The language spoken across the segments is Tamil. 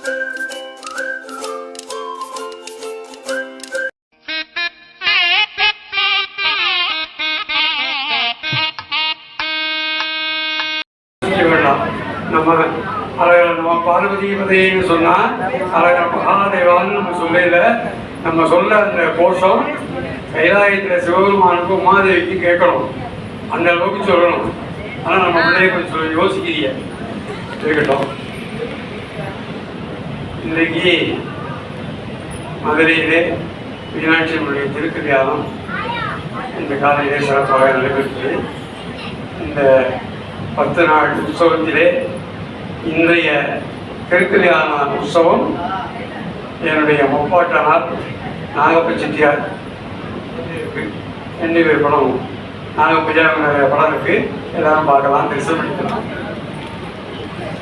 நம்ம பார்வதி பதைன்னு சொன்னா மகாதேவான்னு நம்ம சொல்லையில நம்ம சொல்ல அந்த கோஷம் கைலாயத்துல சிவபெருமானுக்கும் உமாதேவிக்கும் கேட்கணும், அந்த அளவுக்கு சொல்லணும். ஆனா நம்ம பிள்ளைய கொஞ்சம் யோசிக்கிறீங்க இருக்கட்டும். இன்றைக்கு மதுரையிலே மீனாட்சி அம்மனுடைய திருக்கல்யாணம் இந்த காலையிலே சிறப்பாக நடைபெற்று இந்த 10 நாள் உற்சவத்திலே இன்றைய திருக்கல்யாண உற்சவம் என்னுடைய முப்பாட்டனார் நாகப்ப செட்டியார் எண்ணி படம் நாகப்பஜா படம் இருக்கு, எல்லாரும் பார்க்கலாம், தரிசனம் பண்ணிக்கலாம்.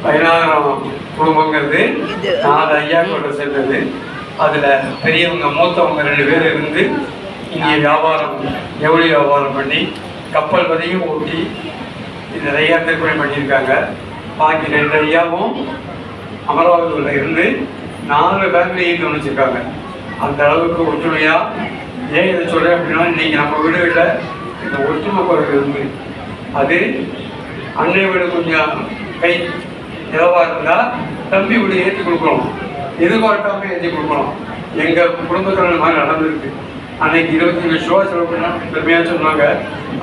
16ஆம் குடும்பங்கிறது 4 ஐயா கொண்டு சென்றது. அதில் பெரியவங்க மூத்தவங்க 2 பேர் இருந்து இங்கே வியாபாரம் எவ்வளோ வியாபாரம் பண்ணி கப்பல் வரையும் ஓட்டி நிறையா திருப்பணி பண்ணியிருக்காங்க. பாக்கி 2 ஐயாவும் அமராவதியில் இருந்து 4 ஃபேமிலியும் கவனிச்சிருக்காங்க. அந்த அளவுக்கு ஒற்றுமையாக ஏன் இதை சொல்கிறேன் அப்படின்னா, இன்றைக்கி நம்ம வீடுகளில் இந்த ஒற்றுமை குறைவு இருந்து அது அன்னை வீடு கொஞ்சம் கை எதவாக இருந்தால் தம்பி வீடு ஏற்றி கொடுக்கணும், எதிர்பார்க்காம ஏற்றி கொடுக்கணும். எங்கள் குடும்பத்தில் இந்த மாதிரி நடந்திருக்கு. அன்னைக்கு 25 லட்சம் செலவு பண்ணா பெருமையாக சொன்னாங்க.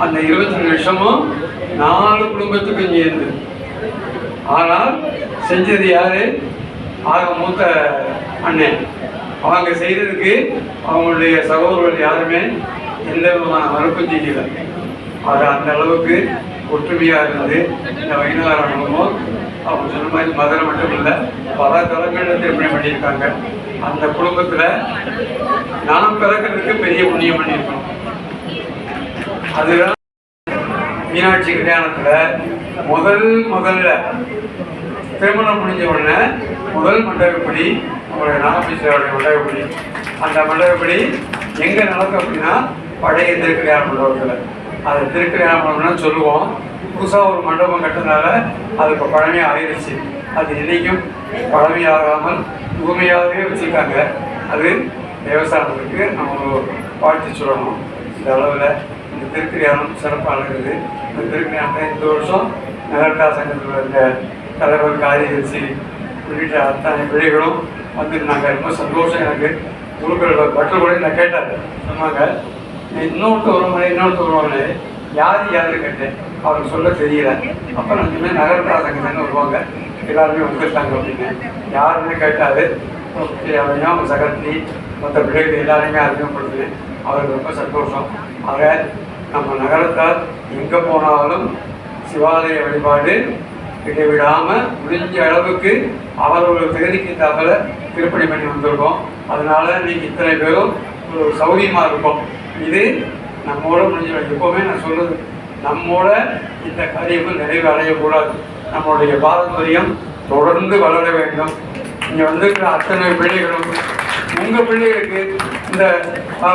அந்த 25 லட்சமும் 4 குடும்பத்துக்கு இங்கே இருந்து. ஆனால் செஞ்சது யாரு? ஆக மூத்த அண்ணன். அவங்க செய்ததுக்கு அவங்களுடைய சகோதரர்கள் யாருமே எந்த விதமான மறுப்பும் செய்யல. அது அந்த அளவுக்கு ஒற்றுமையாக இருந்து இந்த வைணவ குடும்பம் அவங்க சொன்ன மாதிரி மதுரை மட்டும் இல்லை, பல தலங்களில் திருமணம் பண்ணியிருக்காங்க. அந்த குடும்பத்தில் நாம் பிறக்கிறதுக்கு பெரிய புண்ணியம் பண்ணியிருக்கோம். அதுதான் மீனாட்சி கல்யாணத்தில் முதல்ல திருமணம் முடிஞ்ச உடனே முதல் மண்டபப்படி அவங்களுடைய நாகபீஸ்வரருடைய மண்டபப்படி, அந்த மண்டபப்படி எங்கே நடக்கும் அப்படின்னா பழைய திருக்கல்யாண மண்டபத்தில். அது திருக்கல்யாண மண்டபம்னு சொல்லுவோம். புதுசாக ஒரு மண்டபம் கட்டுறதுனால அது இப்போ பழமையாக ஆயிடுச்சு. அது இன்றைக்கும் பழமையாகாமல் ஊமையாகவே வச்சுருக்காங்க. அது விவசாயத்துக்கு நம்ம வாழ்த்து சொல்லணும். இந்த அளவில் இந்த திருக்கல்யாணம் சிறப்பாக நடக்குது. இந்த திருக்கல்யாணத்தை இந்த வருஷம் நகர்கா சங்கத்தில் இருந்த தலைவர் காரியதர்சி உள்ளிட்ட அத்தனை பிள்ளைகளும் வந்துருந்தாங்க. ரொம்ப சந்தோஷம் எனக்கு. குழுக்களோட பட்டல் கூட நான் கேட்டார், சொன்னாங்க இன்னொருத்த வருவாங்க யாரு கேட்டேன், அவருக்கு சொல்ல தெரியல. அப்போ நான் சொன்னேன் நகர்கா சங்கத்தின்னு வருவாங்க, எல்லாருமே வந்துருக்காங்க அப்படின்னு. யாருன்னு கேட்டாரு, அவங்க சகத்தி மற்ற பிள்ளைகள் எல்லாருமே அறிமுகப்படுத்துவேன். அவருக்கு ரொம்ப சந்தோஷம். ஆக நம்ம நகரத்தால் எங்கே போனாலும் சிவாலய வழிபாடு இடைவிடாமல் முடிஞ்ச அளவுக்கு அவர்கள் தகுதிக்கு தகவலை திருப்பணி பண்ணி வந்திருக்கோம். அதனால நீங்கள் இத்தனை பேரும் ஒரு சௌரியமாக இருக்கும். இது நம்மோட முடிஞ்ச எப்போவுமே நான் சொல்லுது, நம்மோட இந்த காரியங்கள் நிறைவு அடையக்கூடாது. நம்மளுடைய பாரம்பரியம் தொடர்ந்து வளர வேண்டும். இங்கே வந்துருக்கிற அத்தனை பிள்ளைகளும் உங்கள் பிள்ளைகளுக்கு இந்த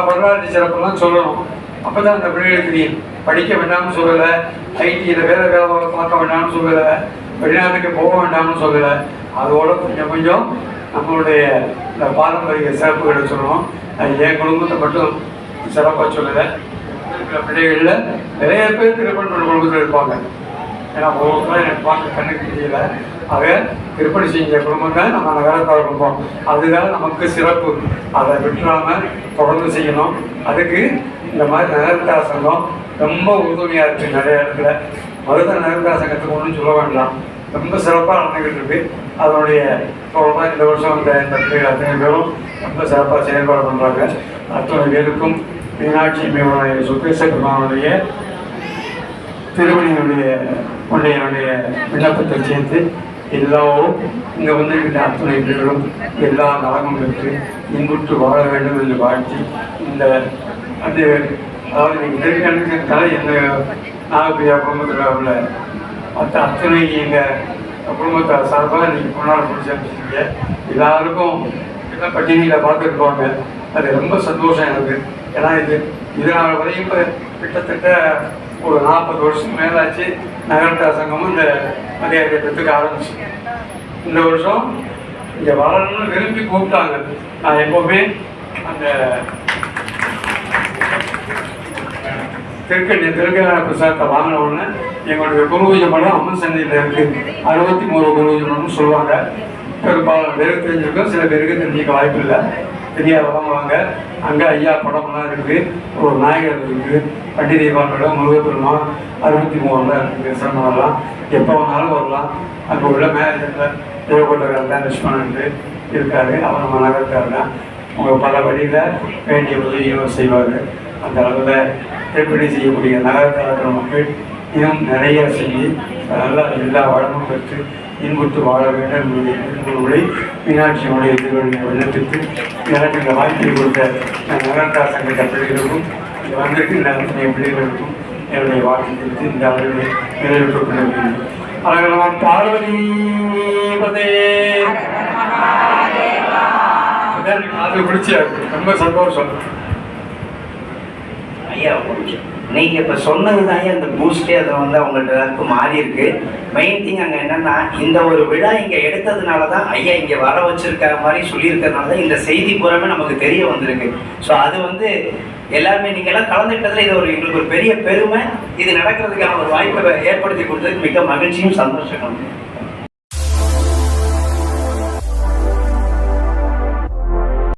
வரலாற்று சிறப்பெல்லாம் சொல்லணும். அப்போ தான் அந்த பிள்ளைகளுக்கு நீ படிக்க வேண்டாம்னு சொல்லலை, ஐடியில் வேலை பார்க்க வேண்டாம்னு சொல்லலை, வெளிநாட்டுக்கு போக வேண்டாம்னு சொல்லலை. அதோட கொஞ்சம் நம்மளுடைய இந்த பாரம்பரிய சிறப்புகளை சொல்லணும். என் குடும்பத்தை மட்டும் சிறப்பாக சொல்லலை. இருக்கிற பிள்ளைகளில் நிறைய பேர் திருப்பணி குடும்பத்தில் இருப்பாங்க. ஏன்னா ஒவ்வொருத்தரும் எனக்கு பார்க்க கண்ணுக்கு தெரியல. ஆக திருப்பணி செஞ்ச குடும்பம் தான் நம்ம நகரத்தார் குடும்பம். அதுதான் நமக்கு சிறப்பு. அதை விட்டுறாமல் தொடர்ந்து செய்யணும். அதுக்கு இந்த மாதிரி நகரத்தார் சங்கம் ரொம்ப உறுதுணையாக இருக்குது. நிறைய இடத்துல மருத நகரத்தார் சங்கத்துக்கு ஒன்றும் சொல்ல வேண்டாம், ரொம்ப சிறப்பாக நடந்துக்கிட்டு இருக்கு. அதனுடைய தொடர்பாக இந்த வருஷம் இந்த பிள்ளைகள் அத்தனை பேரும் ரொம்ப சிறப்பாக செயல்பாடு பண்ணுறாங்க. அத்தனை பேருக்கும் மீனாட்சி அம்மையுடைய சுக்கேச பெருமானுடைய திருமணியுடைய விண்ணப்பத்தை சேர்த்து எல்லாரும் இங்கே வந்துருக்கிற அத்துணை பேர்களும் எல்லா நலமும் பெற்று இன்புற்று வாழ வேண்டும் என்று வாழ்த்தி இந்த அந்த அதாவது நீங்கள் திருக்கணக்கு கலை எங்கள் நாகப்பிரியா குடும்பத்தில் உள்ள அத்தனை எங்கள் குடும்பத்தை சார்பாக நீங்கள் கொண்டாட முடிச்சிருக்கீங்க. எல்லாருக்கும் எல்லாம் பட்டினியில் பார்த்துருப்பாங்க. அது ரொம்ப சந்தோஷம் எனக்கு. ஏன்னா இதனால் வரையும் இப்போ கிட்டத்தட்ட ஒரு 40 வருஷம் மேலாச்சு நகரத்தார் சங்கமும் இந்த மரியாதை பெற்றுக்க ஆரம்பிச்சு. இந்த வருஷம் இங்கே வரணும்னு விரும்பி கூப்பிட்டாங்க. நான் எப்போவுமே அந்த திருக்கல்யாண பிரசாதத்தை வாங்கின உடனே எங்களுடைய குருபூஜை மடம் அம்மன் சந்நிதியில் இருக்குது. 63 குருபூஜை மடம்னு சொல்லுவாங்க. பெரும்பாலும் பேருக்கு தெரிஞ்சிருக்கோம், சில பேருக்கு தெரிஞ்சிக்க வாய்ப்பு இல்லை. தெரியாதவங்க வாங்க. அங்கே ஐயா படம்லாம் இருக்குது, ஒரு நாயகர் இருக்குது, பண்டி தெய்வாங்களோட முருகப்பெருமான் 63 இருக்குது. சிரமம்லாம் எப்போ வேணாலும் வரலாம். அங்கே உள்ள மேனேஜரில் தேவப்பட்டவர் தான் லட்சுமணன் இருக்காரு. அவர் நம்ம நகர்த்தார் தான். உங்கள் பல வழியில் வேண்டிய உதவியும் செய்வார். அந்த அளவில் எப்படி செய்யக்கூடிய நகரத்தில் மக்கள் இன்னும் நிறைய செஞ்சு நல்லா எல்லா வளமும் பெற்று இன்புற்று வாழ வேண்டும் என்பதை மீனாட்சியினுடைய திருவள்ளுவை விண்ணப்பித்து எனக்கு இந்த வாய்ப்பை கொடுத்த நகரத்தார் சங்க பிள்ளைகளுக்கும் இங்கே வந்திருக்கு இந்த பிள்ளைகளுக்கும் என்னுடைய வாழ்க்கை கொடுத்து இந்த அளவில் நிறைவேற்றிக் கொண்டிருக்கிறேன். அழகமான பார்வதி பதே அது பிடிச்சியா இருக்கு. ரொம்ப சந்தோஷம். ஐயா நீங்கள் இப்போ சொன்னது தான் அந்த பூஸ்டே அதை வந்து அவங்கள்ட்ட எல்லாருக்கும் மாறி இருக்கு. மெயின் திங் அங்கே என்னென்னா இந்த ஒரு விழா இங்கே எடுத்ததுனால தான் ஐயா இங்கே வர வச்சிருக்க மாதிரி சொல்லியிருக்கிறதுனால தான் இந்த செய்தி பூராமே நமக்கு தெரிய வந்திருக்கு. ஸோ அது வந்து எல்லாருமே நீங்கள் எல்லாம் கலந்துக்கிட்டதில் இது ஒரு எங்களுக்கு ஒரு பெரிய பெருமை. இது நடக்கிறதுக்கான ஒரு வாய்ப்பை ஏற்படுத்தி கொடுத்ததுக்கு மிக மகிழ்ச்சியும் சந்தோஷம்.